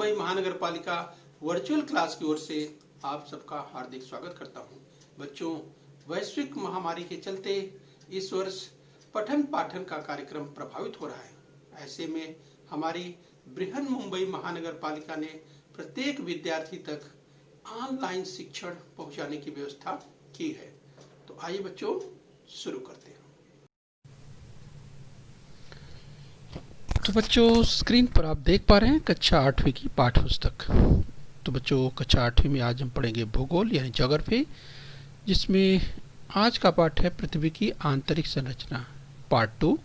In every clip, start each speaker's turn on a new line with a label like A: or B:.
A: मुंबई महानगर पालिका virtual class की ओर से आप सबका हार्दिक स्वागत करता हूं। बच्चों, वैश्विक महामारी के चलते इस वर्ष पठन पाठन का कार्यक्रम प्रभावित हो रहा है। ऐसे में हमारी बृहन मुंबई महानगर पालिका ने प्रत्येक विद्यार्थी तक ऑनलाइन शिक्षण पहुंचाने की व्यवस्था की है। तो आइए बच्चों शुरू करते हैं। तो बच्चों, स्क्रीन पर आप देख पा रहे हैं कक्षा 8वीं की पाठ्य पुस्तक। तो बच्चों, कक्षा 8वीं में आज हम पढ़ेंगे भूगोल यानी ज्योग्राफी, जिसमें आज का पाठ है पृथ्वी की आंतरिक संरचना पार्ट 2।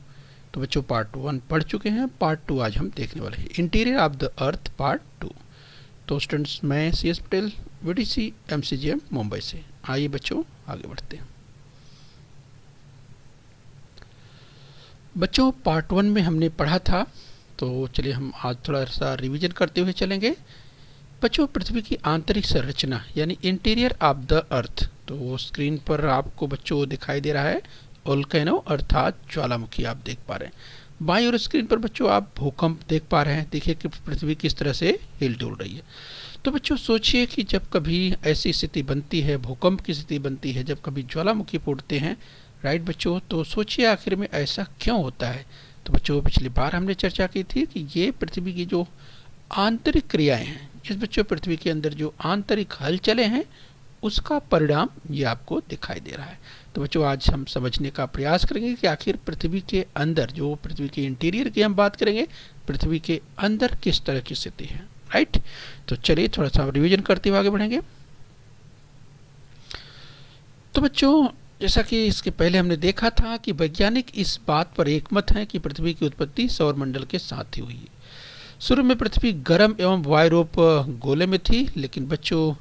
A: तो बच्चों, पार्ट 1 पढ़ चुके हैं, पार्ट 2 आज हम देखने वाले हैं, interior of the earth part 2। तो स्टूडेंट्स, मैं CS Patel, VTC MCGM Mumbai से। आइए बच्चों आगे बढ़ते हैं। बच्चों, पार्ट 1 में हमने पढ़ा था, तो चलिए हम आज थोड़ा सा रिवीजन करते हुए चलेंगे। बच्चों, पृथ्वी की आंतरिक संरचना यानी इंटीरियर ऑफ द अर्थ, तो स्क्रीन पर आपको बच्चों दिखाई दे रहा है वोल्केनो अर्थात ज्वालामुखी आप देख पा रहे हैं। बाईं ओर स्क्रीन पर बच्चों आप भूकंप देख पा रहे हैं। देखिए कि पृथ्वी किस तरह से हिल डुल रही है। तो बच्चों सोचिए कि जब कभी ऐसी स्थिति बनती है, भूकंप की स्थिति बनती है, जब कभी ज्वालामुखी फूटते हैं, राइट बच्चों, तो सोचिए आखिर में ऐसा क्यों होता है। तो बच्चों, पिछली बार हमने चर्चा की थी कि ये पृथ्वी की जो आंतरिक क्रियाएं हैं, इस बच्चों पृथ्वी के अंदर जो आंतरिक हलचलें हैं, उसका परिणाम ये आपको दिखाई दे रहा है। तो बच्चों, आज हम समझने का प्रयास करेंगे कि आखिर पृथ्वी के अंदर, जो पृथ्वी के इंटीरियर की हम बात करेंगे, पृथ्वी के अंदर किस तरह की स्थिति है, राइट। तो चलिए थोड़ा सा रिवीजन करते हुए आगे बढ़ेंगे। तो बच्चों, जैसा कि इसके पहले हमने देखा था कि वैज्ञानिक इस बात पर एकमत हैं कि पृथ्वी की उत्पत्ति सौरमंडल के साथ ही हुई है। शुरू में पृथ्वी गर्म एवं वायुरूप गोले में थी, लेकिन बच्चों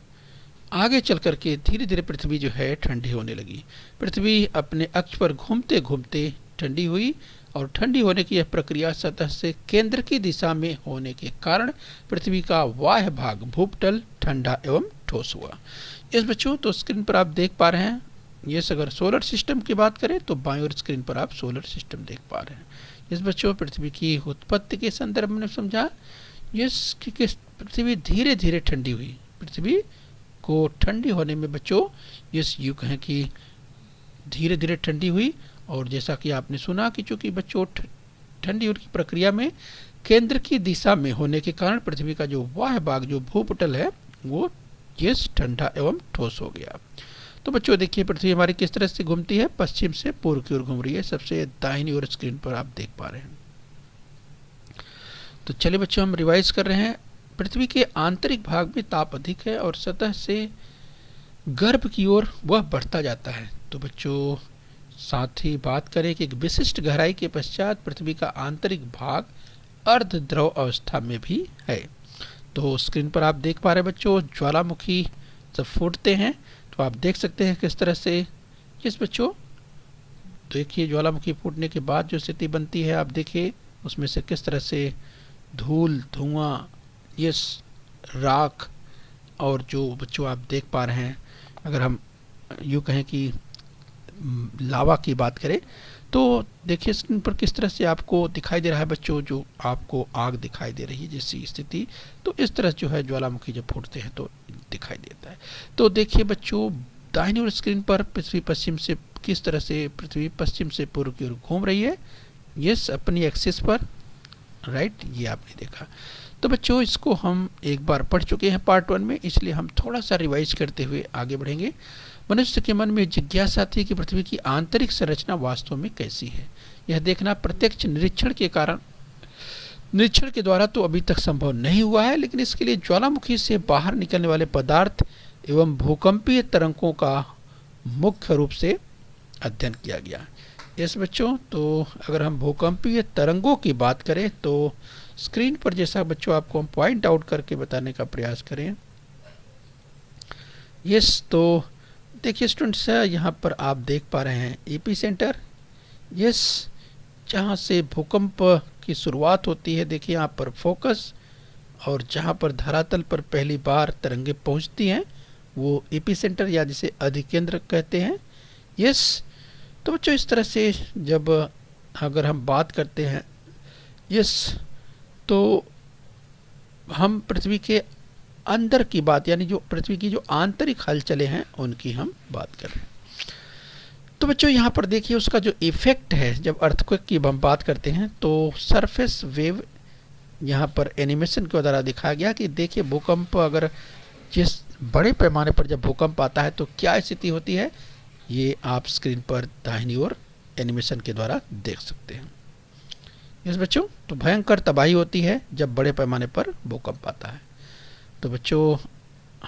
A: आगे चल करके धीरे धीरे पृथ्वी जो है ठंडी होने लगी। पृथ्वी अपने अक्ष पर घूमते घूमते ठंडी हुई, और ठंडी होने की यह प्रक्रिया सतह से केंद्र की दिशा में होने के कारण पृथ्वी का बाह्य भाग भूपटल ठंडा एवं ठोस हुआ। इस बच्चों, तो स्क्रीन पर आप देख पा रहे हैं, ये अगर सोलर सिस्टम की बात करें तो बाईं ओर स्क्रीन पर आप सोलर सिस्टम देख पा रहे हैं। इस बच्चों पृथ्वी की उत्पत्ति के संदर्भ में समझा, ये पृथ्वी धीरे धीरे ठंडी हुई। पृथ्वी को ठंडी होने में बच्चों ये यूँ कहें कि धीरे धीरे ठंडी हुई, और जैसा कि आपने सुना कि चूंकि बच्चों ठंडी होने की प्रक्रिया में केंद्र की दिशा में होने के कारण पृथ्वी का जो बाह्य भाग जो भूपटल है वो ये ठंडा एवं ठोस हो गया। तो बच्चों देखिए, पृथ्वी हमारी किस तरह से घूमती है, पश्चिम से पूर्व की ओर घूम रही है। सबसे दाहिनी ओर स्क्रीन पर आप देख पा रहे हैं। तो चलिए बच्चों, हम रिवाइज कर रहे हैं। पृथ्वी के आंतरिक भाग में ताप अधिक है और सतह से गर्भ की ओर वह बढ़ता जाता है। तो बच्चों साथ ही बात करें कि एक विशिष्ट गहराई के पश्चात पृथ्वी का आंतरिक भाग अर्ध द्रव अवस्था में भी है। तो स्क्रीन पर आप देख पा रहे हैं बच्चों, ज्वालामुखी जब फूटते हैं तो आप देख सकते हैं किस तरह से, इस बच्चों देखिए ज्वालामुखी फूटने के बाद जो स्थिति बनती है, आप देखिए उसमें से किस तरह से धूल, धुआं, यस राख, और जो बच्चों आप देख पा रहे हैं, अगर हम यूँ कहें कि लावा की बात करें तो देखिए स्क्रीन पर किस तरह से आपको दिखाई दे रहा है बच्चों, जो आपको आग दिखाई दे रही है जैसी स्थिति। तो इस तरह जो है ज्वालामुखी जब फूटते हैं तो दिखाई देता है। तो देखिए बच्चों, दाहिनी ओर स्क्रीन पर पृथ्वी पश्चिम से किस तरह से पृथ्वी पश्चिम से पूर्व की ओर घूम रही है, यस अपनी एक्सिस पर, राइट, ये आपने देखा। तो बच्चों इसको हम एक बार पढ़ चुके हैं पार्ट 1 में, इसलिए हम थोड़ा सा रिवाइज करते हुए आगे बढ़ेंगे। मनुष्य के मन में जिज्ञासा थी कि पृथ्वी की आंतरिक संरचना वास्तव में कैसी है। यह देखना प्रत्यक्ष निरीक्षण के द्वारा तो अभी तक संभव नहीं हुआ है, लेकिन इसके लिए ज्वालामुखी से बाहर निकलने वाले पदार्थ एवं भूकंपीय तरंगों का मुख्य रूप से अध्ययन किया गया। यस बच्चों, तो अगर हम भूकंपीय तरंगों की बात करें तो स्क्रीन पर जैसा बच्चों आपको हम पॉइंट आउट करके बताने का प्रयास करें। यस, तो देखिए स्टूडेंट्स, यहाँ पर आप देख पा रहे हैं एपी सेंटर, यस, जहाँ से भूकंप की शुरुआत होती है। देखिए यहाँ पर फोकस, और जहाँ पर धरातल पर पहली बार तरंगे पहुँचती हैं वो एपी सेंटर या जिसे अधिकेंद्र कहते हैं। यस, तो बच्चों इस तरह से जब अगर हम बात करते हैं, यस, तो हम पृथ्वी के अंदर की बात, यानी जो पृथ्वी की जो आंतरिक हलचलें हैं उनकी हम बात कर रहे हैं। तो बच्चों यहाँ पर देखिए उसका जो इफेक्ट है, जब अर्थक्वेक की हम बात करते हैं तो सरफेस वेव यहाँ पर एनिमेशन के द्वारा दिखाया गया कि देखिए भूकंप, अगर जिस बड़े पैमाने पर जब भूकंप आता है तो क्या स्थिति होती है, ये आप स्क्रीन पर दाहिनी ओर एनिमेशन के द्वारा देख सकते हैं। यस बच्चों, तो भयंकर तबाही होती है जब बड़े पैमाने पर भूकंप आता है। तो बच्चों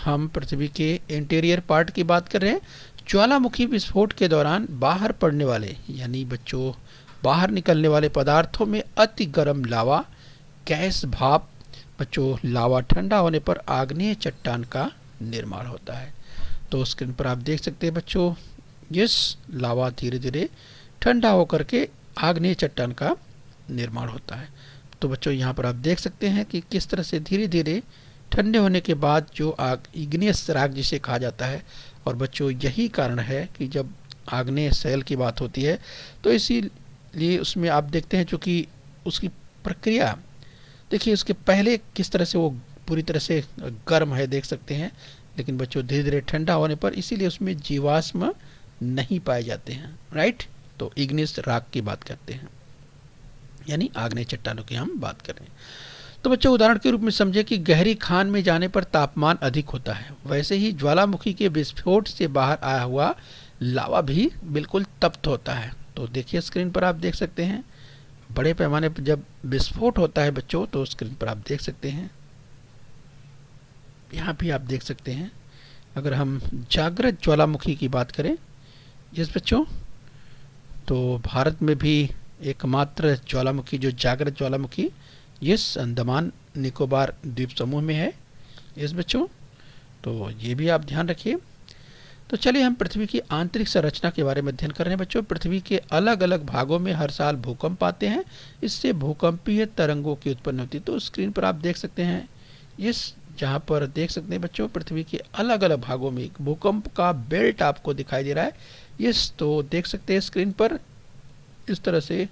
A: हम पृथ्वी के इंटीरियर पार्ट की बात कर रहे हैं। ज्वालामुखी विस्फोट के दौरान बाहर पड़ने वाले, यानी बच्चों बाहर निकलने वाले पदार्थों में अति गर्म लावा, गैस, भाप, बच्चों लावा ठंडा होने पर आग्नेय चट्टान का निर्माण होता है। तो स्क्रीन पर आप देख सकते हैं बच्चों, यस लावा धीरे धीरे ठंडा होकर के आग्नेय चट्टान का निर्माण होता है। तो बच्चों यहाँ पर आप देख सकते हैं कि किस तरह से धीरे धीरे ठंडे होने के बाद जो आग, इग्नियस राग जिसे कहा जाता है, और बच्चों यही कारण है कि जब आग्नेय शैल की बात होती है तो इसीलिए उसमें आप देखते हैं चूँकि उसकी प्रक्रिया देखिए उसके पहले किस तरह से वो पूरी तरह से गर्म है देख सकते हैं, लेकिन बच्चों धीरे धीरे ठंडा होने पर इसीलिए उसमें जीवाश्म नहीं पाए जाते हैं, राइट। तो इग्नियस राग की बात करते हैं, यानी आग्नेय चट्टानों की हम बात कर रहे हैं। तो बच्चों उदाहरण के रूप में समझे कि गहरी खान में जाने पर तापमान अधिक होता है, वैसे ही ज्वालामुखी के विस्फोट से बाहर आया हुआ लावा भी बिल्कुल तप्त होता है। तो देखिए स्क्रीन पर आप देख सकते हैं बड़े पैमाने पर जब विस्फोट होता है बच्चों, तो स्क्रीन पर आप देख सकते हैं, यहाँ भी आप देख सकते हैं। अगर हम जागृत ज्वालामुखी की बात करें, जिस बच्चों तो भारत में भी एकमात्र ज्वालामुखी जो जागृत ज्वालामुखी यस अंडमान निकोबार द्वीप समूह में है, यस बच्चों, तो ये भी आप ध्यान रखिए। तो चलिए हम पृथ्वी की आंतरिक संरचना के बारे में अध्ययन कर रहे हैं बच्चों। पृथ्वी के अलग अलग भागों में हर साल भूकंप आते हैं, इससे भूकंपीय तरंगों की उत्पन्न होती है। तो स्क्रीन पर आप देख सकते हैं, इस जहाँ पर देख सकते हैं बच्चों पृथ्वी के अलग अलग भागों में एक भूकंप का बेल्ट आपको दिखाई दे रहा है। यस, तो देख सकते हैं स्क्रीन पर इस तरह से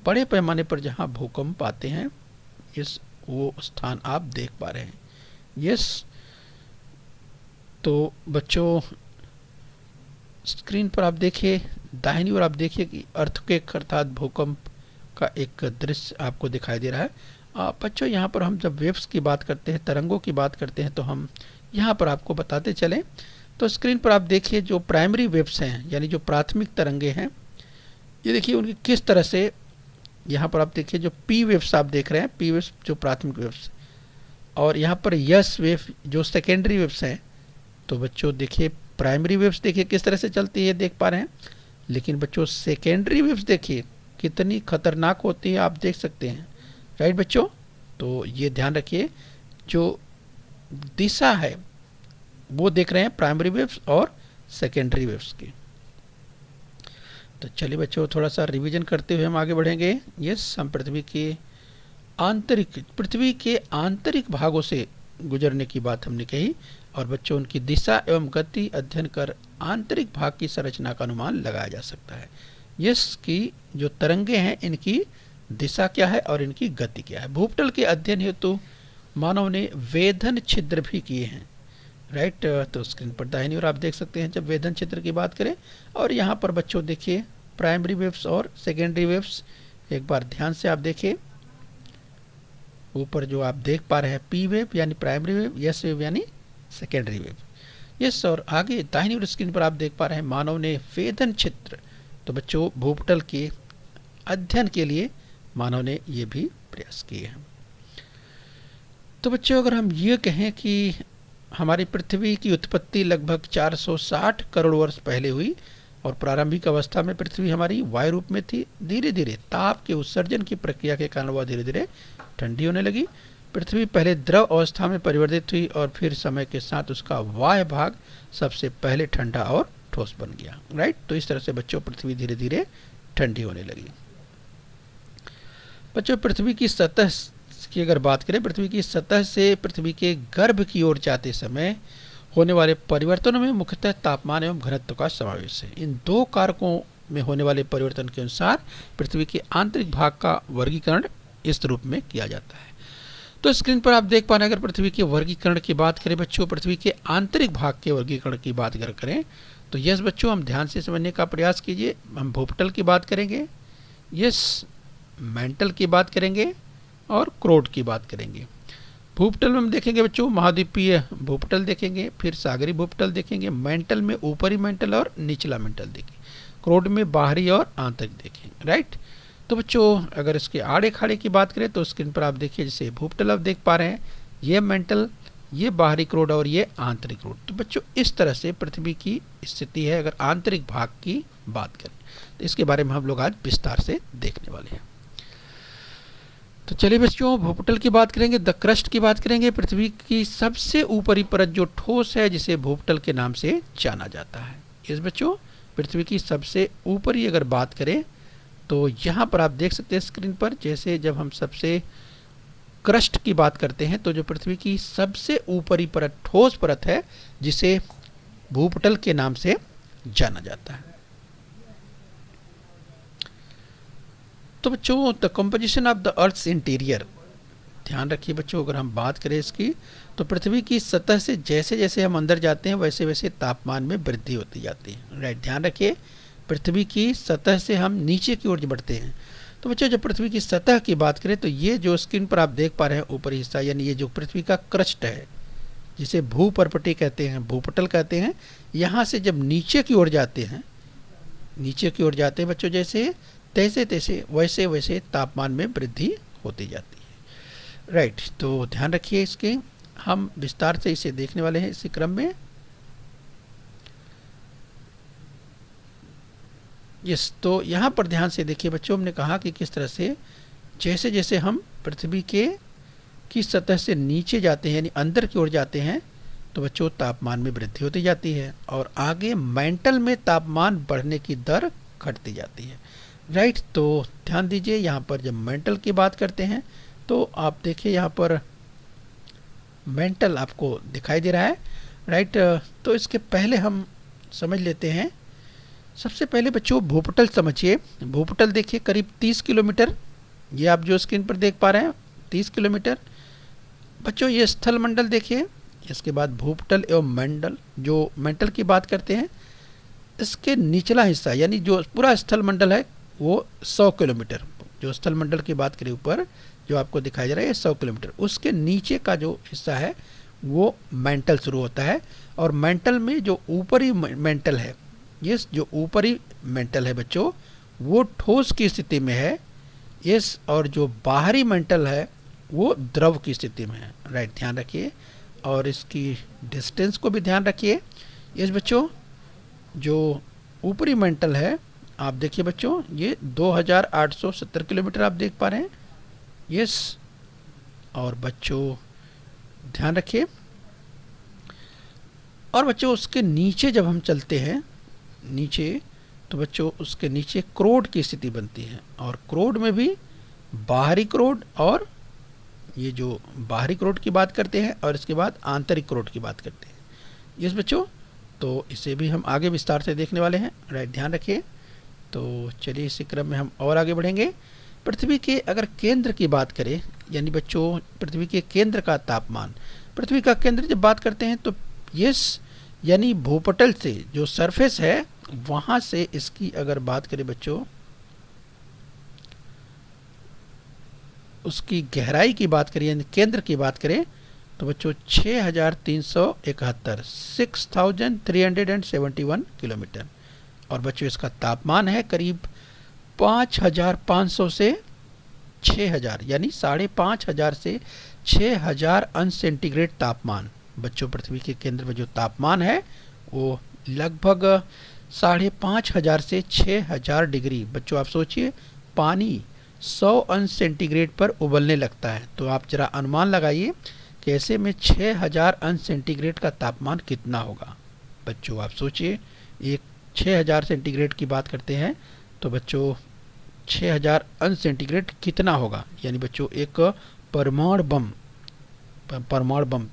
A: बड़े पैमाने पर जहाँ भूकंप आते हैं, इस वो स्थान आप देख पा रहे हैं। यस, तो बच्चों स्क्रीन पर आप देखिए दाहिनी ओर आप देखिए कि अर्थक्वेक अर्थात भूकंप का एक दृश्य आपको दिखाई दे रहा है। बच्चों यहाँ पर हम जब वेव्स की बात करते हैं, तरंगों की बात करते हैं, तो हम यहाँ पर आपको बताते चलें। तो स्क्रीन पर आप देखिए जो प्राइमरी वेव्स हैं, यानी जो प्राथमिक तरंगे हैं, ये देखिए उनकी किस तरह से, यहाँ पर आप देखिए जो पी वेव्स आप देख रहे हैं, पी वेव्स जो प्राथमिक वेव्स, और यहाँ पर यस वेव जो सेकेंडरी वेव्स हैं। तो बच्चों देखिए प्राइमरी वेव्स देखिए किस तरह से चलती है देख पा रहे हैं, लेकिन बच्चों सेकेंडरी वेव्स देखिए कितनी खतरनाक होती है आप देख सकते हैं, राइट बच्चों। तो ये ध्यान रखिए जो दिशा है वो देख रहे हैं प्राइमरी वेव्स और सेकेंडरी वेव्स की। तो चलिए बच्चों थोड़ा सा रिवीजन करते हुए हम आगे बढ़ेंगे। यस, हम पृथ्वी के आंतरिक भागों से गुजरने की बात हमने कही, और बच्चों उनकी दिशा एवं गति अध्ययन कर आंतरिक भाग की संरचना का अनुमान लगाया जा सकता है। यस, की जो तरंगे हैं इनकी दिशा क्या है और इनकी गति क्या है। भूपटल के अध्ययन हेतु मानव ने वेधन छिद्र भी किए हैं, राइट। तो स्क्रीन पर दाहिनी ओर आप देख सकते हैं जब वेधन छिद्र की बात करें, और यहाँ पर बच्चों देखिए प्राइमरी वेव्स और सेकेंडरी वेव्स, एक बार ध्यान से आप देखिए ऊपर जो आप देख पा रहे हैं पी वेव यानी प्राइमरी वेव, यस वेव यानी सेकेंडरी वेव। यस, और आगे दाहिनी ओर स्क्रीन पर आप देख पा रहे हैं मानव ने वेधन छिद्र, तो बच्चों भूपटल के अध्ययन के लिए मानव ने ये भी प्रयास किए हैं। तो बच्चों अगर हम ये कहें कि हमारी पृथ्वी की उत्पत्ति लगभग 460 करोड़ वर्ष पहले हुई, और प्रारंभिक अवस्था में पृथ्वी हमारी वायु रूप में थी। धीरे धीरे ताप के उत्सर्जन की प्रक्रिया के कारण वह धीरे धीरे ठंडी होने लगी। पृथ्वी पहले द्रव अवस्था में परिवर्तित हुई और फिर समय के साथ उसका वायु भाग सबसे पहले ठंडा और ठोस बन गया, राइट। तो इस तरह से बच्चों पृथ्वी धीरे धीरे ठंडी होने लगी। बच्चों पृथ्वी की सतह की अगर बात करें, पृथ्वी की सतह से पृथ्वी के गर्भ की ओर जाते समय होने वाले परिवर्तनों में मुख्यतः तापमान एवं घनत्व का समावेश है। इन दो कारकों में होने वाले परिवर्तन के अनुसार पृथ्वी के आंतरिक भाग का वर्गीकरण इस रूप में किया जाता है। तो स्क्रीन पर आप देख पा रहे हैं, अगर पृथ्वी के वर्गीकरण की बात करें बच्चों, पृथ्वी के आंतरिक भाग के वर्गीकरण की बात अगर करें तो यस बच्चों, हम ध्यान से समझने का प्रयास कीजिए। हम भूपटल की बात करेंगे, यस मेंटल की बात करेंगे और क्रोड की बात करेंगे। भूपटल में हम देखेंगे बच्चों महाद्वीपीय भूपटल देखेंगे, फिर सागरी भूपटल देखेंगे, मेंटल में ऊपरी मेंटल और निचला मेंटल देखेंगे, क्रोड में बाहरी और आंतरिक देखेंगे, राइट। तो बच्चों अगर इसके आड़े खाड़े की बात करें तो स्क्रीन पर आप देखिए, जैसे भूपटल आप देख पा रहे हैं, ये मेंटल, ये बाहरी क्रोड और ये आंतरिक क्रोड। तो बच्चों इस तरह से पृथ्वी की स्थिति है अगर आंतरिक भाग की बात करें, तो इसके बारे में हम लोग आज विस्तार से देखने वाले हैं। तो चलिए बच्चों, भूपटल की बात करेंगे, द क्रस्ट की बात करेंगे। पृथ्वी की सबसे ऊपरी परत जो ठोस है, जिसे भूपटल के नाम से जाना जाता है। इस बच्चों पृथ्वी की सबसे ऊपरी अगर बात करें तो यहाँ पर आप देख सकते हैं स्क्रीन पर, जैसे जब हम सबसे क्रस्ट की बात करते हैं तो जो पृथ्वी की सबसे ऊपरी परत ठोस परत है, जिसे भूपटल के नाम से जाना जाता है। तो बच्चों the composition of the earth's interior, ध्यान रखिए बच्चों, अगर हम बात करें इसकी तो पृथ्वी की सतह से जैसे जैसे हम अंदर जाते हैं वैसे वैसे तापमान में वृद्धि होती जाती है, राइट। ध्यान रखिए, पृथ्वी की सतह से हम नीचे की ओर बढ़ते हैं। तो बच्चों जब पृथ्वी की सतह की बात करें तो ये जो स्क्रीन पर आप देख पा रहे हैं ऊपरी हिस्सा, यानी ये जो पृथ्वी का क्रस्ट है, जिसे भूपर्पटी कहते हैं, भूपटल कहते हैं, यहाँ से जब नीचे की ओर जाते हैं, नीचे की ओर जाते हैं बच्चों, जैसे तैसे तैसे वैसे वैसे तापमान में वृद्धि होती जाती है, राइट। तो ध्यान रखिए, इसके हम विस्तार से इसे देखने वाले हैं इसी क्रम में। यस, तो यहाँ पर ध्यान से देखिए बच्चों, हमने कहा कि किस तरह से जैसे जैसे हम पृथ्वी की सतह से नीचे जाते हैं, यानी अंदर की ओर जाते हैं, तो बच्चों तापमान में वृद्धि होती जाती है और आगे मेंटल में तापमान बढ़ने की दर घटती जाती है, राइट। तो ध्यान दीजिए, यहाँ पर जब मेंटल की बात करते हैं तो आप देखिए यहाँ पर मेंटल आपको दिखाई दे रहा है, राइट। तो इसके पहले हम समझ लेते हैं, सबसे पहले बच्चों भूपटल समझिए। भूपटल देखिए करीब 30 किलोमीटर, ये आप जो स्क्रीन पर देख पा रहे हैं 30 किलोमीटर। बच्चों ये स्थल मंडल देखिए, इसके बाद भूपटल एवं मंडल, जो मेंटल की बात करते हैं, इसके निचला हिस्सा यानी जो पूरा स्थल मंडल है वो 100 किलोमीटर, जो स्थल मंडल की बात करें ऊपर जो आपको दिखाई दे रहा है 100 किलोमीटर, उसके नीचे का जो हिस्सा है वो मेंटल शुरू होता है। और मेंटल में जो ऊपरी मेंटल है, यस, जो ऊपरी मेंटल है बच्चों वो ठोस की स्थिति में है, यस, और जो बाहरी मेंटल है वो द्रव की स्थिति में है, राइट। ध्यान रखिए और इसकी डिस्टेंस को भी ध्यान रखिए। यस बच्चों, जो ऊपरी मेंटल है आप देखिए बच्चों, ये 2870 किलोमीटर आप देख पा रहे हैं, यस। और बच्चों ध्यान रखिए, और बच्चों उसके नीचे जब हम चलते हैं नीचे, तो बच्चों उसके नीचे क्रोड की स्थिति बनती है, और क्रोड में भी बाहरी क्रोड, और ये जो बाहरी क्रोड की बात करते हैं और इसके बाद आंतरिक क्रोड की बात करते हैं, यस बच्चों। तो इसे भी हम आगे विस्तार से देखने वाले हैं, राइट। ध्यान रखिए। तो चलिए इसी क्रम में हम और आगे बढ़ेंगे। पृथ्वी के अगर केंद्र की बात करें, यानी बच्चों पृथ्वी के केंद्र का तापमान, पृथ्वी का केंद्र जब बात करते हैं तो यस, यानी भूपटल से जो सरफेस है वहाँ से इसकी अगर बात करें बच्चों, उसकी गहराई की बात करें यानी केंद्र की बात करें तो बच्चों 6371 6371 किलोमीटर, और बच्चों इसका तापमान है करीब 5500 से 6000, यानी 5500 से 6000 अंश सेंटीग्रेड तापमान। बच्चों पृथ्वी के केंद्र में जो तापमान है वो लगभग 5500 से 6000 डिग्री। बच्चों आप सोचिए, पानी 100 अंश सेंटीग्रेड पर उबलने लगता है, तो आप जरा अनुमान लगाइए कि ऐसे में 6000 अंश सेंटीग्रेड का तापमान कितना होगा। बच्चों आप सोचिए, एक 6000 सेंटीग्रेड की बात करते हैं तो बच्चों 6000 अंश सेंटीग्रेड कितना होगा, यानी बच्चों एक परमाणु बम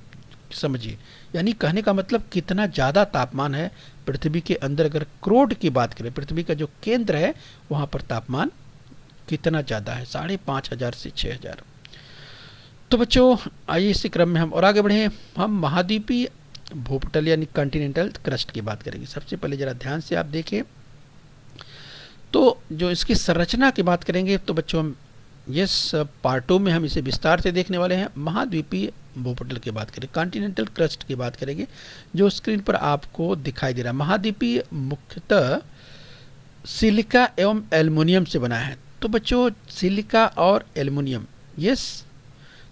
A: समझिए, यानी कहने का मतलब कितना ज़्यादा तापमान है पृथ्वी के अंदर। अगर क्रोड की बात करें, पृथ्वी का जो केंद्र है वहाँ पर तापमान कितना ज़्यादा है, 5500 से 6000। तो बच्चों आइए इसी क्रम में हम और आगे बढ़ें। हम महाद्वीपीय भूपटल यानी कॉन्टिनेंटल क्रस्ट की बात करेंगे। सबसे पहले जरा ध्यान से आप देखिए, तो जो इसकी संरचना की बात करेंगे तो बच्चों हम इस पार्टों में हम इसे विस्तार से देखने वाले हैं। महाद्वीपीय भूपटल की बात करें, कॉन्टिनेंटल क्रस्ट की बात करेंगे, जो स्क्रीन पर आपको दिखाई दे रहा है। महाद्वीपीय मुख्यतः सिलिका एवं एल्युमिनियम से बना है। तो बच्चों सिलिका और एल्युमिनियम, यस,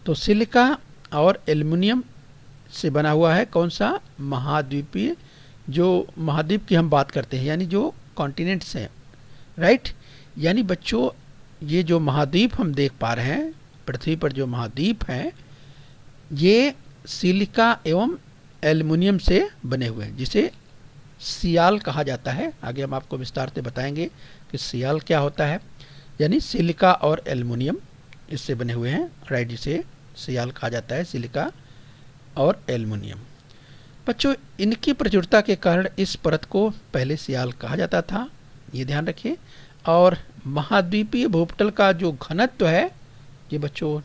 A: तो सिलिका और एल्युमिनियम से बना हुआ है कौन सा महाद्वीपीय, जो महाद्वीप की हम बात करते हैं यानी जो कॉन्टिनेंट्स हैं, राइट। यानी बच्चों ये जो महाद्वीप हम देख पा रहे हैं पृथ्वी पर, जो महाद्वीप हैं ये सिलिका एवं एल्युमिनियम से बने हुए हैं, जिसे सियाल कहा जाता है। आगे हम आपको विस्तार से बताएंगे कि सियाल क्या होता है। यानी सिलिका और एल्युमिनियम इससे बने हुए हैं, राइट, जिसे सियाल कहा जाता है, सिलिका और एल्युमिनियम। बच्चों इनकी प्रचुरता के कारण इस परत को पहले सियाल कहा जाता था, ये ध्यान रखिए। और महाद्वीपीय भूपटल का जो घनत्व है ये बच्चों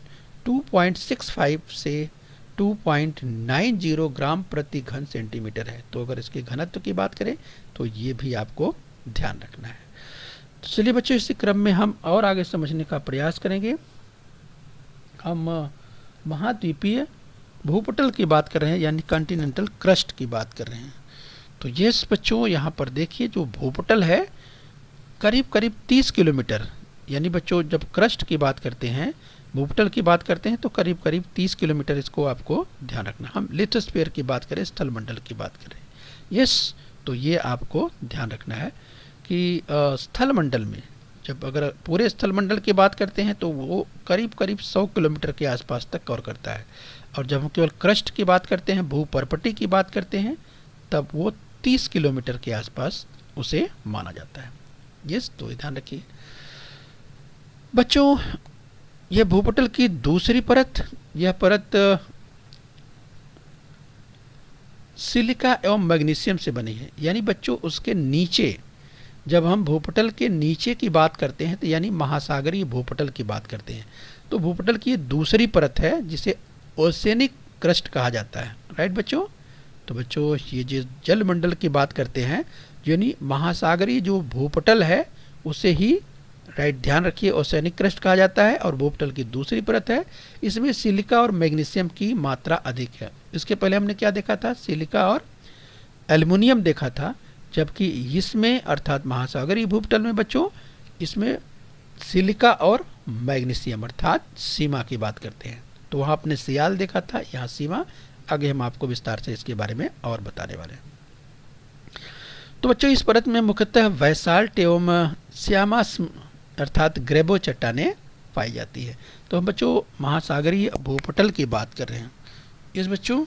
A: 2.65 से 2.90 ग्राम प्रति घन सेंटीमीटर है। तो अगर इसके घनत्व की बात करें तो ये भी आपको ध्यान रखना है। तो चलिए बच्चों इसी क्रम में हम और आगे समझने का प्रयास करेंगे। हम महाद्वीपीय भूपटल की बात कर रहे हैं यानी कॉन्टिनेंटल क्रस्ट की बात कर रहे हैं। तो ये बच्चों यहाँ पर देखिए जो भूपटल है करीब करीब 30 किलोमीटर, यानी बच्चों जब क्रस्ट की बात करते हैं, भूपटल की बात करते हैं तो करीब करीब 30 किलोमीटर इसको आपको ध्यान रखना। हम लिथोस्फीयर की बात करें, स्थल मंडल की बात करें, यस, तो ये आपको ध्यान रखना है कि स्थल मंडल में जब अगर पूरे स्थल मंडल की बात करते हैं तो वो करीब करीब 100 किलोमीटर के आसपास तक कवर करता है। और जब हम केवल क्रस्ट की बात करते हैं, भूपर्पटी की बात करते हैं, तब वो 30 किलोमीटर के आसपास उसे माना जाता है, यस। तो ध्यान रखिए बच्चों, यह भूपटल की दूसरी परत, यह परत सिलिका एवं मैग्नीशियम से बनी है। यानी बच्चों उसके नीचे, जब हम भूपटल के नीचे की बात करते हैं तो यानी महासागरीय भूपटल की बात करते हैं, तो भूपटल की ये दूसरी परत है जिसे ओशियनिक क्रस्ट कहा जाता है, राइट बच्चों। तो बच्चों ये जो जल मंडल की बात करते हैं यानी महासागरीय जो भूपटल है उसे ही, राइट, ध्यान रखिए, ओशियनिक क्रस्ट कहा जाता है। और भूपटल की दूसरी परत है, इसमें सिलिका और मैग्नीशियम की मात्रा अधिक है। इसके पहले हमने क्या देखा था, सिलिका और एल्युमिनियम देखा था, जबकि इसमें अर्थात महासागरीय भूपटल में बच्चों इसमें सिलिका और मैग्नीशियम अर्थात सीमा की बात करते हैं। तो वहाँ आपने सियाल देखा था, यहाँ सीमा। आगे हम आपको विस्तार से इसके बारे में और बताने वाले हैं। तो बच्चों इस परत में मुख्यतः बैसाल्ट एवं श्यामा अर्थात ग्रेबो चट्टानें पाई जाती है। तो हम बच्चों महासागरीय भूपटल की बात कर रहे हैं इस बच्चों,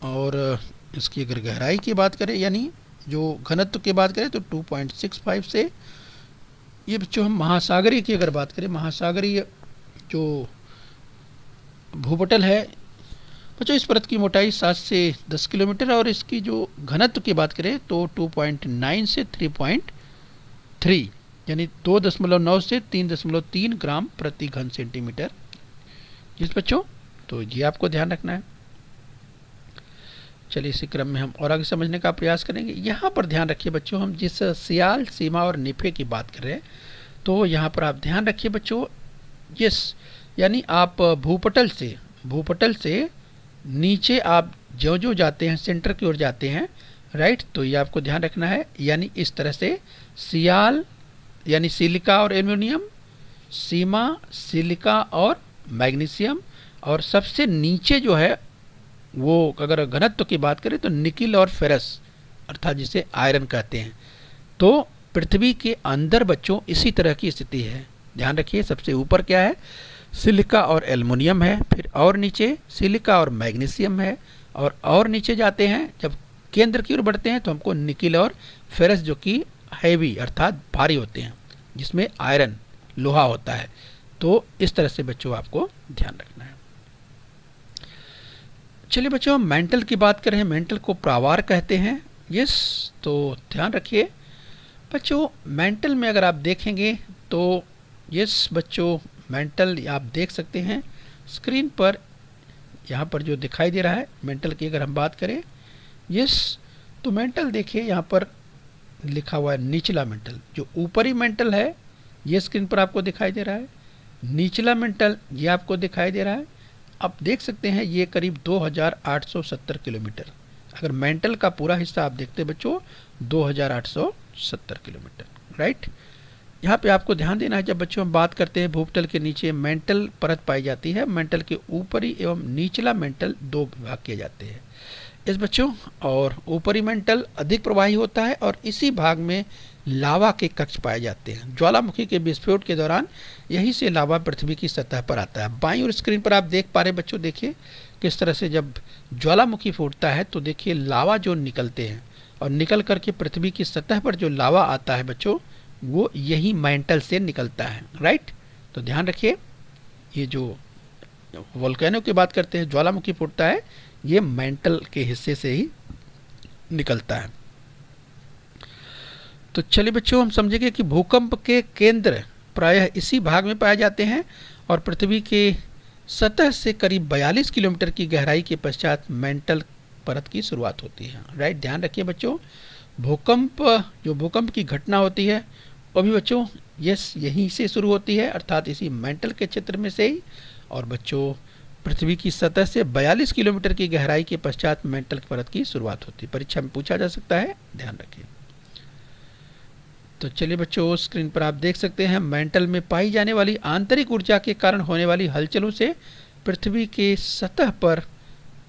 A: और इसकी अगर गहराई की बात करें यानी जो घनत्व की बात करें तो 2.65 से, ये बच्चों हम महासागरीय की अगर बात करें, महासागरीय जो भूपटल है बच्चों इस परत की मोटाई 7 से 10 किलोमीटर और इसकी जो घनत्व की बात करें तो 2.9 से 3.3 यानी 2.9 से 3.3 ग्राम प्रति घन सेंटीमीटर, जिस बच्चों, तो ये आपको ध्यान रखना है। चलिए इसी क्रम में हम और आगे समझने का प्रयास करेंगे। यहाँ पर ध्यान रखिए बच्चों, हम जिस सियाल, सीमा और निफे की बात कर रहे हैं तो यहाँ पर आप ध्यान रखिए बच्चों, यस, यानी आप भूपटल से नीचे आप जो जो जाते हैं, सेंटर की ओर जाते हैं, राइट, तो ये आपको ध्यान रखना है। यानी इस तरह से सियाल यानी सिलिका और एल्युमिनियम, सीमा सिलिका और मैग्नीशियम, और सबसे नीचे जो है वो अगर घनत्व की बात करें तो निकिल और फेरस अर्थात जिसे आयरन कहते हैं। तो पृथ्वी के अंदर बच्चों इसी तरह की स्थिति है। ध्यान रखिए सबसे ऊपर क्या है, सिलिका और एल्युमिनियम है, फिर और नीचे सिलिका और मैग्नीशियम है, और नीचे जाते हैं जब केंद्र की ओर बढ़ते हैं तो हमको निकिल और फेरस जो कि हैवी अर्थात भारी होते हैं, जिसमें आयरन लोहा होता है। तो इस तरह से बच्चों आपको ध्यान रखना है। चलिए बच्चों हम मेंटल की बात करें, मेंटल को प्रावार कहते हैं, यस। तो ध्यान रखिए बच्चों, मेंटल में अगर आप देखेंगे तो यस बच्चों, मेंटल आप देख सकते हैं स्क्रीन पर, यहाँ पर जो दिखाई दे रहा है मेंटल की अगर हम बात करें, यस, तो मेंटल देखिए यहाँ पर लिखा हुआ है निचला मेंटल। जो ऊपरी मेंटल है ये स्क्रीन पर आपको दिखाई दे रहा है, निचला मेंटल ये आपको दिखाई दे रहा है। आप देख सकते हैं ये करीब 2870 किलोमीटर। अगर मेंटल का पूरा हिस्सा आप देखते हैं बच्चों 2870 किलोमीटर, राइट। यहाँ पे आपको ध्यान देना है, जब बच्चों हम बात करते हैं भूपटल के नीचे मेंटल परत पाई जाती है, मेंटल के ऊपरी एवं निचला मेंटल दो विभाग किए जाते हैं इस बच्चों। और ऊपरी मेंटल अधिक प्रवाही होता है और इसी भाग में लावा के कक्ष पाए जाते हैं। ज्वालामुखी के विस्फोट के दौरान यहीं से लावा पृथ्वी की सतह पर आता है। बाईं ओर स्क्रीन पर आप देख पा रहे बच्चों, देखिए किस तरह से जब ज्वालामुखी फूटता है तो देखिए लावा जो निकलते हैं और निकल करके पृथ्वी की सतह पर जो लावा आता है बच्चों वो यही मेंटल से निकलता है, राइट। तो ध्यान रखिए, ये जो वोल्केनो की बात करते हैं, ज्वालामुखी फूटता है, ये मेंटल के हिस्से से ही निकलता है। तो चलिए बच्चों हम समझेंगे कि भूकंप के केंद्र प्रायः इसी भाग में पाए जाते हैं और पृथ्वी के सतह से करीब 42 किलोमीटर की गहराई के पश्चात मेंटल परत की शुरुआत होती है, राइट। ध्यान रखिए बच्चों, भूकंप की घटना होती है वो भी बच्चों यस यहीं से शुरू होती है, अर्थात इसी मेंटल के क्षेत्र में से ही। और बच्चों पृथ्वी की सतह से 42 किलोमीटर की गहराई के पश्चात मेंटल परत की शुरुआत होती है। परीक्षा में पूछा जा सकता है, ध्यान रखिए। तो चलिए बच्चों स्क्रीन पर आप देख सकते हैं मेंटल में पाई जाने वाली आंतरिक ऊर्जा के कारण होने वाली हलचलों से पृथ्वी के सतह पर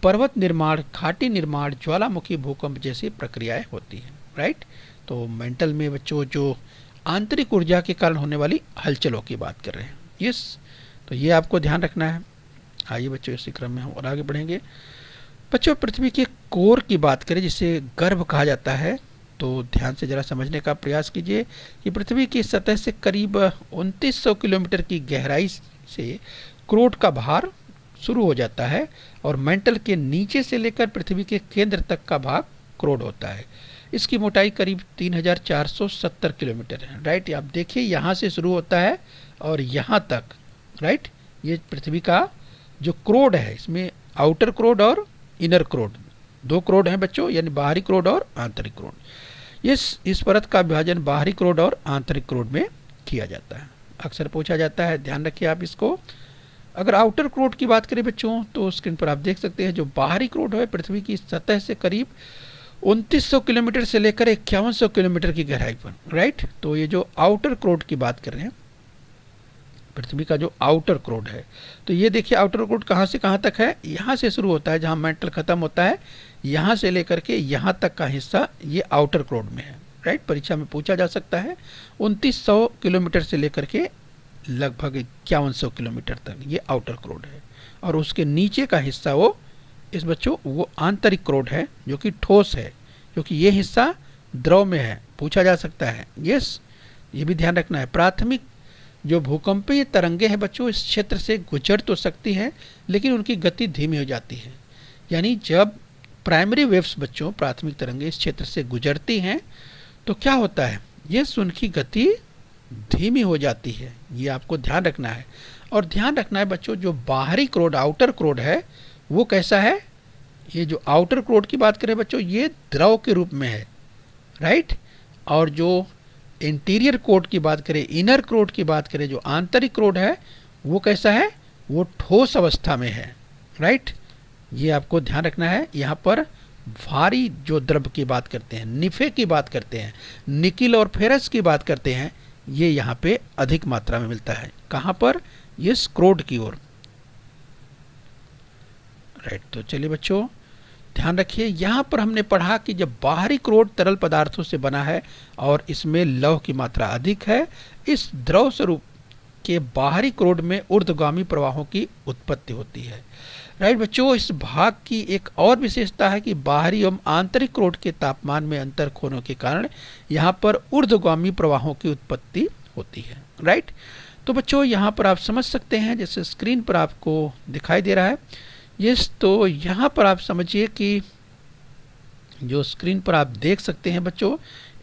A: पर्वत निर्माण, घाटी निर्माण, ज्वालामुखी भूकंप जैसी प्रक्रियाएं होती हैं, राइट। तो मेंटल में बच्चों जो आंतरिक ऊर्जा के कारण होने वाली हलचलों की बात कर रहे हैं, यस। तो ये आपको ध्यान रखना है। आइए बच्चों इसी क्रम में हम और आगे बढ़ेंगे। बच्चों पृथ्वी के कोर की बात करें जिसे गर्भ कहा जाता है, तो ध्यान से जरा समझने का प्रयास कीजिए कि पृथ्वी की सतह से करीब 2900 किलोमीटर की गहराई से क्रोट का भार शुरू हो जाता है और मेंटल के नीचे से लेकर पृथ्वी के केंद्र तक का भाग क्रोड होता है। इसकी मोटाई करीब 3470 किलोमीटर है, राइट। आप देखिए यहाँ से शुरू होता है और यहाँ तक, राइट। ये पृथ्वी का जो क्रोड है, इसमें आउटर क्रोड और इनर क्रोड, दो क्रोड हैं बच्चों, यानी बाहरी क्रोड और आंतरिक क्रोड। इस परत का विभाजन बाहरी क्रोड और आंतरिक क्रोड में किया जाता है, अक्सर पूछा जाता है, ध्यान रखिए आप इसको। अगर आउटर क्रोड की बात करें बच्चों तो स्क्रीन पर आप देख सकते हैं जो बाहरी क्रोड है पृथ्वी की सतह से करीब 2900 किलोमीटर से लेकर 5100 किलोमीटर की गहराई पर, राइट। तो ये जो आउटर क्रोड की बात कर रहे हैं, पृथ्वी का जो आउटर क्रोड है, तो ये देखिए आउटर क्रोड कहाँ से कहाँ तक है, यहाँ से शुरू होता है जहाँ मेंटल खत्म होता है, यहाँ से लेकर के यहाँ तक का हिस्सा ये आउटर क्रोड में है, राइट। परीक्षा में पूछा जा सकता है 2900 किलोमीटर से लेकर के लगभग 5100 किलोमीटर तक ये आउटर क्रोड है और उसके नीचे का हिस्सा वो आंतरिक क्रोड है जो कि ठोस है, क्योंकि ये हिस्सा द्रव में है, पूछा जा सकता है, यस। ये भी ध्यान रखना है। प्राथमिक जो भूकंपीय तरंगे हैं बच्चों इस क्षेत्र से गुजर तो सकती हैं लेकिन उनकी गति धीमी हो जाती है, यानी जब प्राइमरी वेव्स बच्चों प्राथमिक तरंगे इस क्षेत्र से गुजरती हैं तो क्या होता है, ये उनकी गति धीमी हो जाती है, ये आपको ध्यान रखना है। और ध्यान रखना है बच्चों जो बाहरी क्रोड आउटर क्रोड है वो कैसा है, ये जो आउटर क्रोड की बात करें बच्चों ये द्रव के रूप में है, राइट। और जो इंटीरियर क्रोड की बात करें, इनर क्रोड की बात करें, जो आंतरिक क्रोड है वो कैसा है, वो ठोस अवस्था में है, राइट। ये आपको ध्यान रखना है। यहाँ पर भारी जो द्रव की बात करते हैं, निफे की बात करते हैं, निकिल और फेरस की बात करते हैं, ये यहाँ पे अधिक मात्रा में मिलता है। कहाँ पर, ये क्रोड की ओर, राइट। तो चलिए बच्चों ध्यान रखिए, यहाँ पर हमने पढ़ा कि जब बाहरी क्रोड तरल पदार्थों से बना है और इसमें लौह की मात्रा अधिक है, इस द्रव स्वरूप के बाहरी क्रोड में ऊर्ध्वगामी प्रवाहों की उत्पत्ति होती है, राइट बच्चों। इस भाग की एक और विशेषता है कि बाहरी एवं आंतरिक क्रोड के तापमान में अंतर होने के कारण यहाँ पर ऊर्ध्वगामी प्रवाहों की उत्पत्ति होती है, राइट। तो बच्चों यहाँ पर आप समझ सकते हैं, जैसे स्क्रीन पर आपको दिखाई दे रहा है, यस। तो यहाँ पर आप समझिए कि जो स्क्रीन पर आप देख सकते हैं बच्चों,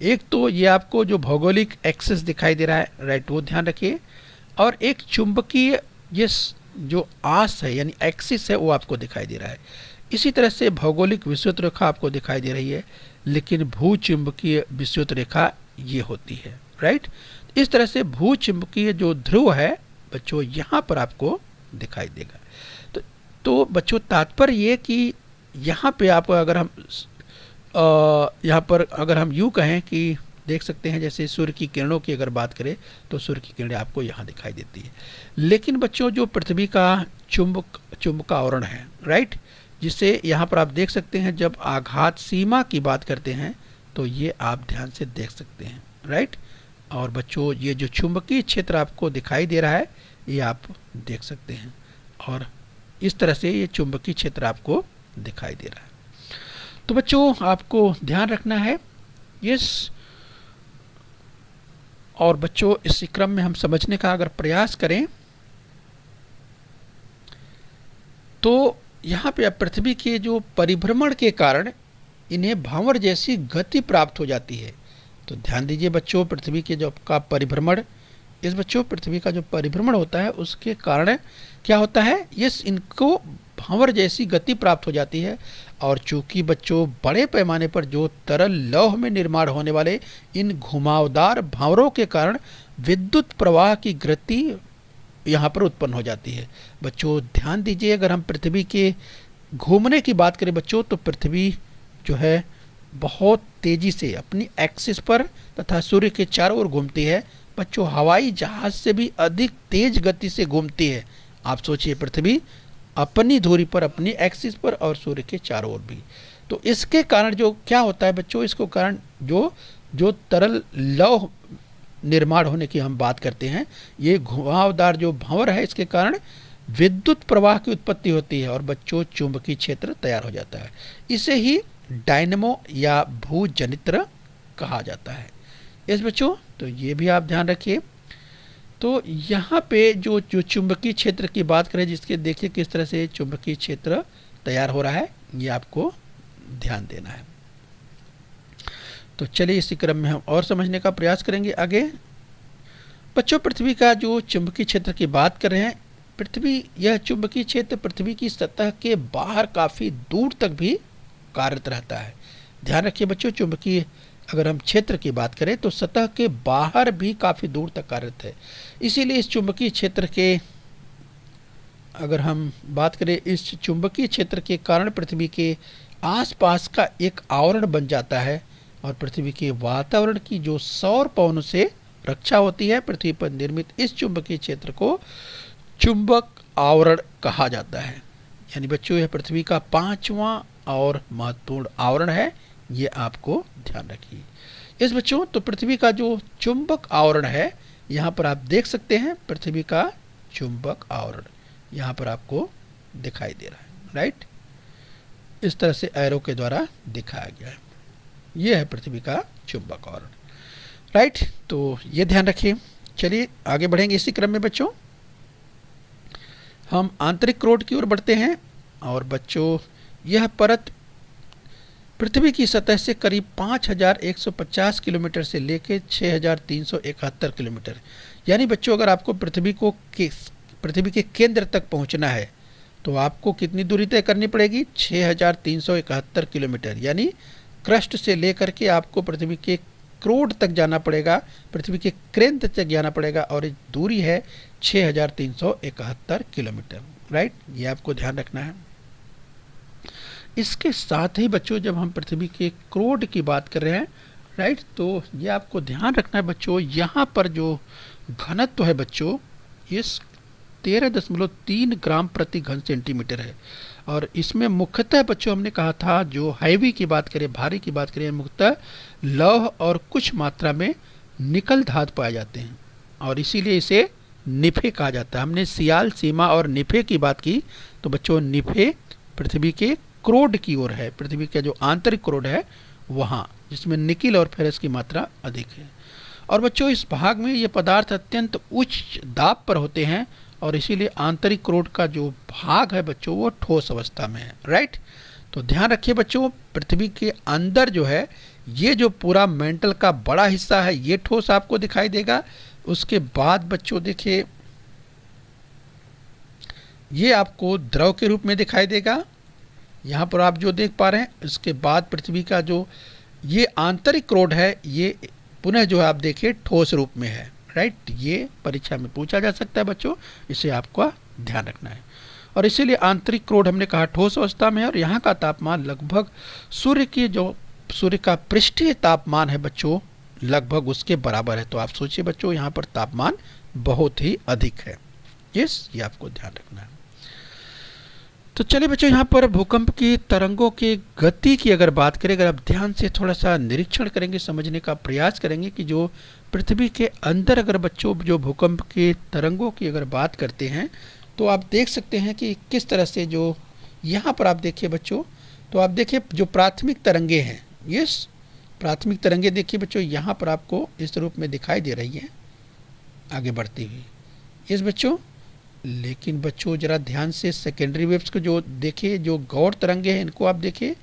A: एक तो ये आपको जो भौगोलिक एक्सेस दिखाई दे रहा है, राइट, वो ध्यान रखिए। और एक चुंबकीय जो आस है यानी एक्सिस है वो आपको दिखाई दे रहा है। इसी तरह से भौगोलिक विषुवत रेखा आपको दिखाई दे रही है, लेकिन भूचुंबकीय विषुवत रेखा ये होती है, राइट। इस तरह से भूचुंबकीय जो ध्रुव है बच्चों यहाँ पर आपको दिखाई देगा। तो बच्चों तात्पर्य ये कि यहाँ पे आप अगर हम यहाँ पर अगर हम यूँ कहें कि देख सकते हैं जैसे सूर्य की किरणों की अगर बात करें तो सूर्य की किरणें आपको यहाँ दिखाई देती है। लेकिन बच्चों जो पृथ्वी का चुंबक आवरण है, राइट, जिसे यहाँ पर आप देख सकते हैं जब आघात सीमा की बात करते हैं तो ये आप ध्यान से देख सकते हैं, राइट। और बच्चों ये जो चुंबकीय क्षेत्र आपको दिखाई दे रहा है ये आप देख सकते हैं, और इस तरह से ये चुंबकीय क्षेत्र आपको दिखाई दे रहा है। तो बच्चों आपको ध्यान रखना है यस। और बच्चों इसी क्रम में हम समझने का अगर प्रयास करें तो यहाँ पे पृथ्वी के जो परिभ्रमण के कारण इन्हें भंवर जैसी गति प्राप्त हो जाती है। तो ध्यान दीजिए बच्चों, पृथ्वी के जो का परिभ्रमण, इस बच्चों पृथ्वी का जो परिभ्रमण होता है उसके कारण क्या होता है, यस, इनको भंवर जैसी गति प्राप्त हो जाती है। और चूंकि बच्चों बड़े पैमाने पर जो तरल लौह में निर्माण होने वाले इन घुमावदार भंवरों के कारण विद्युत प्रवाह की गति यहाँ पर उत्पन्न हो जाती है। बच्चों ध्यान दीजिए, अगर हम पृथ्वी के घूमने की बात करें बच्चों तो पृथ्वी जो है बहुत तेजी से अपनी एक्सिस पर तथा सूर्य के चारों ओर घूमती है। बच्चों हवाई जहाज से भी अधिक तेज गति से घूमती है। आप सोचिए, पृथ्वी अपनी धुरी पर, अपनी एक्सिस पर और सूर्य के चारों ओर भी। तो इसके कारण जो क्या होता है बच्चों, इसको कारण जो तरल लौह निर्माण होने की हम बात करते हैं, ये घुमावदार जो भंवर है इसके कारण विद्युत प्रवाह की उत्पत्ति होती है और बच्चों चुंबकीय क्षेत्र तैयार हो जाता है। इसे ही डायनेमो या भूजनित्र कहा जाता है। इस बच्चों तो ये भी आप ध्यान रखिए। तो यहाँ पे जो चुंबकीय क्षेत्र की बात करें, जिसके देखिए किस तरह से चुंबकीय क्षेत्र तैयार हो रहा है, ये आपको ध्यान देना है। तो चलिए इसी क्रम में हम और समझने का प्रयास करेंगे आगे। बच्चों पृथ्वी का जो चुंबकीय क्षेत्र की बात कर रहे हैं, यह चुंबकीय क्षेत्र पृथ्वी की सतह के बाहर काफ़ी दूर तक भी कार्यरत रहता है। ध्यान रखिए बच्चों, चुंबकीय अगर हम क्षेत्र की बात करें तो सतह के बाहर भी काफ़ी दूर तक कार्यरत है। इसीलिए इस चुंबकीय क्षेत्र के अगर हम बात करें, इस चुंबकीय क्षेत्र के कारण पृथ्वी के आसपास का एक आवरण बन जाता है और पृथ्वी के वातावरण की जो सौर पवनों से रक्षा होती है, पृथ्वी पर निर्मित इस चुंबकीय क्षेत्र को चुंबक आवरण कहा जाता है। यानी बच्चों यह पृथ्वी का 5वां और महत्वपूर्ण आवरण है, ये आपको ध्यान रखिए। इस बच्चों तो पृथ्वी का जो चुंबक आवरण है, यहाँ पर आप देख सकते हैं पृथ्वी का चुंबक आवरण यहाँ पर आपको दिखाई दे रहा है, राइट। इस तरह से एरो के द्वारा दिखाया गया है, ये है पृथ्वी का चुंबक आवरण, राइट। तो ये ध्यान रखिए। चलिए आगे बढ़ेंगे इसी क्रम में बच्चों, हम आंतरिक क्रोड की ओर बढ़ते हैं। और बच्चों यह परत पृथ्वी की सतह से करीब 5150 किलोमीटर से लेकर 6371 किलोमीटर, यानी बच्चों अगर आपको पृथ्वी के केंद्र तक पहुंचना है तो आपको कितनी दूरी तय करनी पड़ेगी, 6371 किलोमीटर। यानी क्रस्ट से लेकर के आपको पृथ्वी के क्रोड तक जाना पड़ेगा, पृथ्वी के केंद्र तक जाना पड़ेगा, और ये दूरी है 6371 किलोमीटर, राइट। ये आपको ध्यान रखना है। इसके साथ ही बच्चों जब हम पृथ्वी के क्रोड की बात कर रहे हैं, राइट, तो ये आपको ध्यान रखना है बच्चों, यहाँ पर जो घनत्व है बच्चों, ये 13.3 ग्राम प्रति घन सेंटीमीटर है। और इसमें मुख्यतः बच्चों हमने कहा था जो हैवी की बात करें, भारी की बात करें, मुख्यतः लौह और कुछ मात्रा में निकल धातु पाए जाते हैं और इसीलिए इसे निफे कहा जाता है। हमने सियाल, सीमा और निफे की बात की, तो बच्चों निफे पृथ्वी के क्रोड की ओर है, पृथ्वी का जो आंतरिक क्रोड है वहाँ, जिसमें निकिल और फेरस की मात्रा अधिक है। और बच्चों इस भाग में ये पदार्थ अत्यंत उच्च दाब पर होते हैं और इसीलिए आंतरिक क्रोड का जो भाग है बच्चों वो ठोस अवस्था में है, राइट। तो ध्यान रखिए बच्चों, पृथ्वी के अंदर जो है ये जो पूरा मेंटल का बड़ा हिस्सा है ये ठोस आपको दिखाई देगा। उसके बाद बच्चों देखिए ये आपको द्रव के रूप में दिखाई देगा, यहाँ पर आप जो देख पा रहे हैं। इसके बाद पृथ्वी का जो ये आंतरिक क्रोड है, ये पुनः जो है आप देखिए ठोस रूप में है, राइट। ये परीक्षा में पूछा जा सकता है बच्चों, इसे आपका ध्यान रखना है। और इसीलिए आंतरिक क्रोड हमने कहा ठोस अवस्था में है, और यहाँ का तापमान लगभग सूर्य का पृष्ठीय तापमान है बच्चों, लगभग उसके बराबर है। तो आप सोचिए बच्चों, यहाँ पर तापमान बहुत ही अधिक है। ये आपको ध्यान रखना है। तो चलिए बच्चों, यहाँ पर भूकंप की तरंगों की गति की अगर बात करें, अगर आप ध्यान से थोड़ा सा निरीक्षण करेंगे, समझने का प्रयास करेंगे कि जो पृथ्वी के अंदर अगर बच्चों जो भूकंप की तरंगों की अगर बात करते हैं, तो आप देख सकते हैं कि किस तरह से जो यहाँ पर आप देखिए बच्चों, तो आप देखिए जो प्राथमिक तरंगे हैं, यस प्राथमिक तरंगे देखिए बच्चों, यहाँ पर आपको इस रूप में दिखाई दे रही हैं आगे बढ़ती हुई, यस बच्चों। लेकिन बच्चों जरा ध्यान से सेकेंडरी वेव्स को जो देखिए, जो गौड़ तरंगे हैं इनको आप देखिए,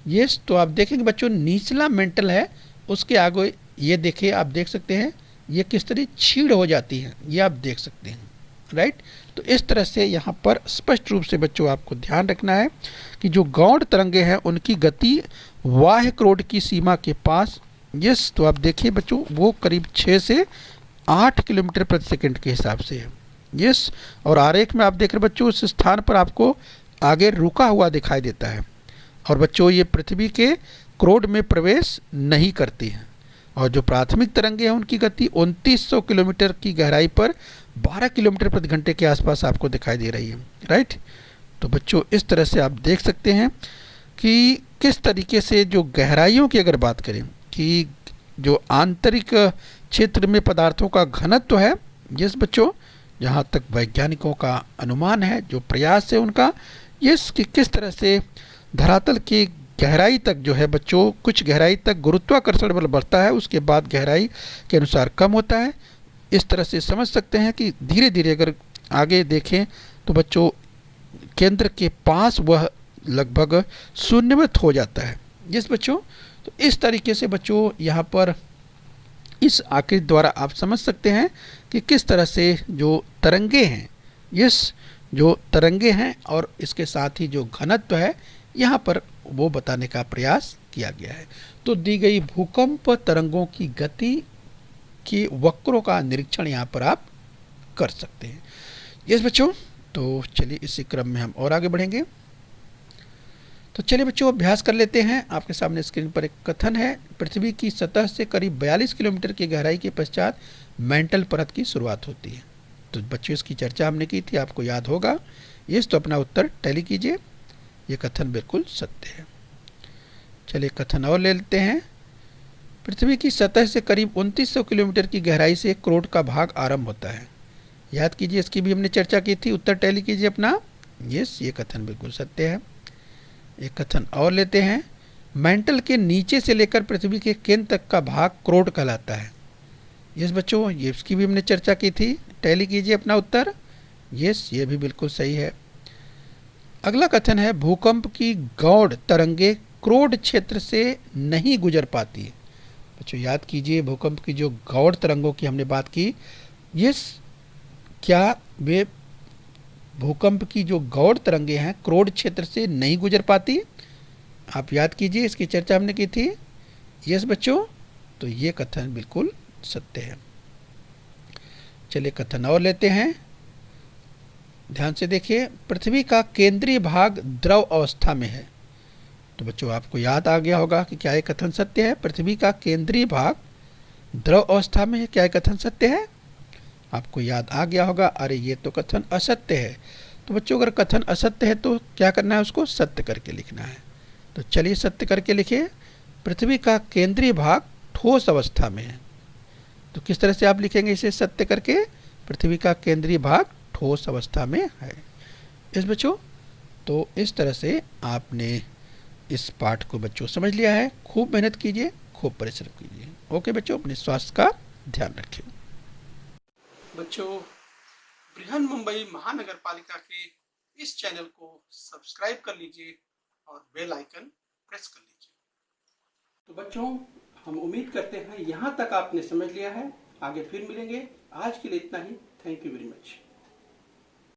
A: यस। तो आप देखेंगे बच्चों निचला मेंटल है, उसके आगे ये देखिए, आप देख सकते हैं ये किस तरह छीड़ हो जाती है, ये आप देख सकते हैं, राइट। तो इस तरह से यहाँ पर स्पष्ट रूप से बच्चों आपको ध्यान रखना है कि जो गौड़ तरंगे हैं उनकी गति बाह्य क्रोड की सीमा के पास, यस। तो आप देखिए बच्चों वो करीब 6 से 8 किलोमीटर प्रति सेकंड के हिसाब से है, यस। और आरेख में आप देख रहे बच्चों, उस स्थान पर आपको आगे रुका हुआ दिखाई देता है। और बच्चों ये पृथ्वी के क्रोड में प्रवेश नहीं करती हैं। और जो प्राथमिक तरंगे हैं उनकी गति 2900 किलोमीटर की गहराई पर 12 किलोमीटर प्रति घंटे के आसपास आपको दिखाई दे रही है, राइट। तो बच्चों इस तरह से आप देख सकते हैं कि किस तरीके से जो गहराइयों की अगर बात करें कि जो आंतरिक क्षेत्र में पदार्थों का घनत्व है, यस बच्चों, जहाँ तक वैज्ञानिकों का अनुमान है, जो प्रयास है उनका, यस, कि किस तरह से धरातल की गहराई तक जो है बच्चों, कुछ गहराई तक गुरुत्वाकर्षण बल बढ़ता है, उसके बाद गहराई के अनुसार कम होता है। इस तरह से समझ सकते हैं कि धीरे धीरे अगर आगे देखें तो बच्चों केंद्र के पास वह लगभग शून्यवत हो जाता है, यस बच्चों। तो इस तरीके से बच्चों यहाँ पर इस आकृति द्वारा आप समझ सकते हैं कि किस तरह से जो तरंगे हैं, यस, जो तरंगे हैं और इसके साथ ही जो घनत्व है यहाँ पर वो बताने का प्रयास किया गया है। तो दी गई भूकंप तरंगों की गति की वक्रों का निरीक्षण यहाँ पर आप कर सकते हैं, यस बच्चों। तो चलिए इसी क्रम में हम और आगे बढ़ेंगे। तो चलिए बच्चों अभ्यास कर लेते हैं। आपके सामने स्क्रीन पर एक कथन है, पृथ्वी की सतह से करीब 42 किलोमीटर की गहराई के पश्चात मेंटल परत की शुरुआत होती है। तो बच्चों इसकी चर्चा हमने की थी, आपको याद होगा, यस। तो अपना उत्तर टैली कीजिए, ये कथन बिल्कुल सत्य है। चलिए कथन और ले लेते हैं, पृथ्वी की सतह से करीब 2900 किलोमीटर की गहराई से एक क्रोड का भाग आरंभ होता है। याद कीजिए, इसकी भी हमने चर्चा की थी, उत्तर टैली कीजिए अपना, यस, ये कथन बिल्कुल सत्य है। एक कथन और लेते हैं, मेंटल के नीचे से लेकर पृथ्वी के केंद्र तक का भाग क्रोड कहलाता है। यस बच्चों, ये इसकी भी हमने चर्चा की थी, टैली कीजिए अपना उत्तर, यस, ये भी बिल्कुल सही है। अगला कथन है, भूकंप की गौड़ तरंगे क्रोड क्षेत्र से नहीं गुजर पाती। बच्चों याद कीजिए, भूकंप की जो गौड़ तरंगों की हमने बात की, यस, क्या वे भूकंप की जो गौड़ तरंगे हैं क्रोड क्षेत्र से नहीं गुजर पाती? आप याद कीजिए, इसकी चर्चा हमने की थी, यस बच्चों। तो ये कथन बिल्कुल सत्य है। चलिए कथन और लेते हैं, ध्यान से देखिए, पृथ्वी का केंद्रीय भाग द्रव अवस्था में है। तो बच्चों आपको याद आ गया होगा कि क्या ये कथन सत्य है, पृथ्वी का केंद्रीय भाग द्रव अवस्था में है, क्या ये कथन सत्य है? आपको याद आ गया होगा, अरे ये तो कथन असत्य है। तो बच्चों अगर कथन असत्य है तो क्या करना है, उसको सत्य करके लिखना है। तो चलिए सत्य करके लिखिए, पृथ्वी का केंद्रीय भाग ठोस अवस्था में है। तो किस तरह से आप लिखेंगे इसे सत्य करके, पृथ्वी का केंद्रीय भाग ठोस अवस्था में है, इस बच्चों। तो इस तरह से आपने इस पाठ को बच्चों समझ लिया है। खूब मेहनत कीजिए, खूब परिश्रम कीजिए। ओके बच्चों, अपने स्वास्थ्य का ध्यान रखिए। बच्चों, बृहन मुंबई महानगर पालिका के इस चैनल को सब्सक्राइब कर लीजिए और बेल आइकन प्रेस कर लीजिए। तो बच्चों, हम उम्मीद करते हैं यहाँ तक आपने समझ लिया है। आगे फिर मिलेंगे, आज के लिए इतना ही। Thank you very much.